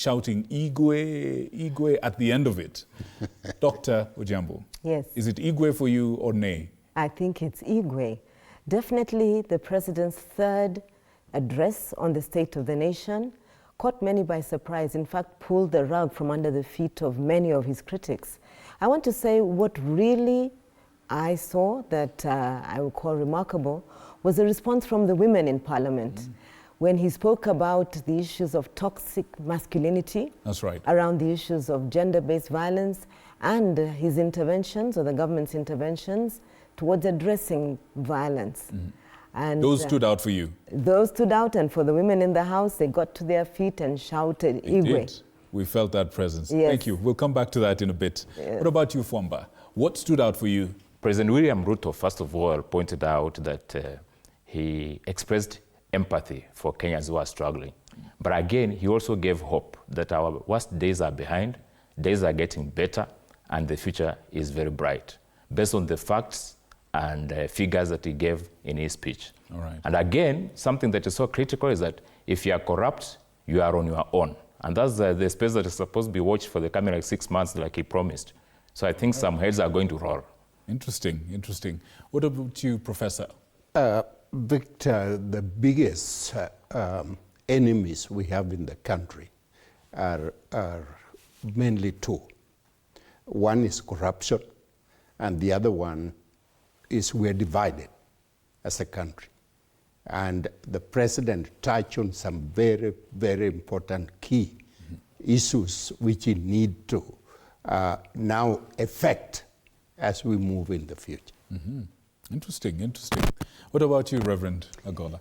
shouting Igwe at the end of it. Dr. Ojiambo. Yes. Is it Igwe for you or nay? I think it's Igwe. Definitely the president's third address on the State of the Nation caught many by surprise, in fact pulled the rug from under the feet of many of his critics. I want to say what really I saw that I would call remarkable was a response from the women in Parliament. When he spoke about the issues of toxic masculinity. That's right. Around the issues of gender-based violence and his interventions, or the government's interventions, towards addressing violence. And those stood out for you? Those stood out, and for the women in the House, they got to their feet and shouted, Igwe. We felt that presence. Yes. Thank you. We'll come back to that in a bit. Yes. What about you, Fwamba? What stood out for you? President William Ruto, first of all, pointed out that he expressed empathy for Kenyans who are struggling. But again, he also gave hope that our worst days are behind, days are getting better, and the future is very bright, based on the facts and figures that he gave in his speech. All right. And again, something that is so critical is that if you are corrupt, you are on your own. And that's the space that is supposed to be watched for the coming 6 months like he promised. So I think some heads are going to roll. Interesting, interesting. What about you, Professor? Victor, the biggest enemies we have in the country are mainly two. One is corruption, and the other one is we're divided as a country. And the president touched on some very, very important key issues which he need to now affect as we move in the future. Interesting, interesting. What about you, Reverend Agola?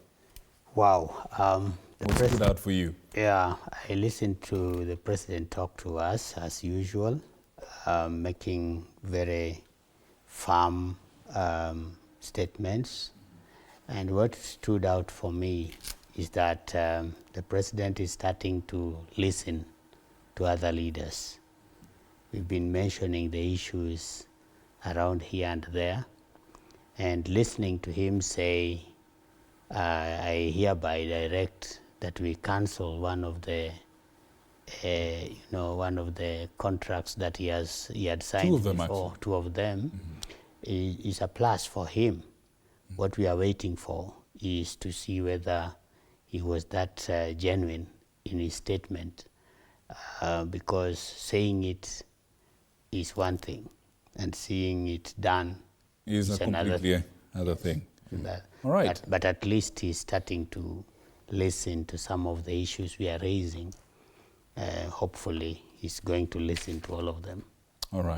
Wow. What stood out for you? Yeah, I listened to the president talk to us as usual, making very firm statements. And what stood out for me is that the president is starting to listen to other leaders. We've been mentioning the issues around here and there, and listening to him say, I hereby direct that we cancel one of the one of the contracts that he had signed before. Two of them is a plus for him. What we are waiting for is to see whether he was that genuine in his statement, because saying it is one thing, and seeing it done is another thing. All right. But at least he's starting to listen to some of the issues we are raising. Hopefully, he's going to listen to all of them. All right.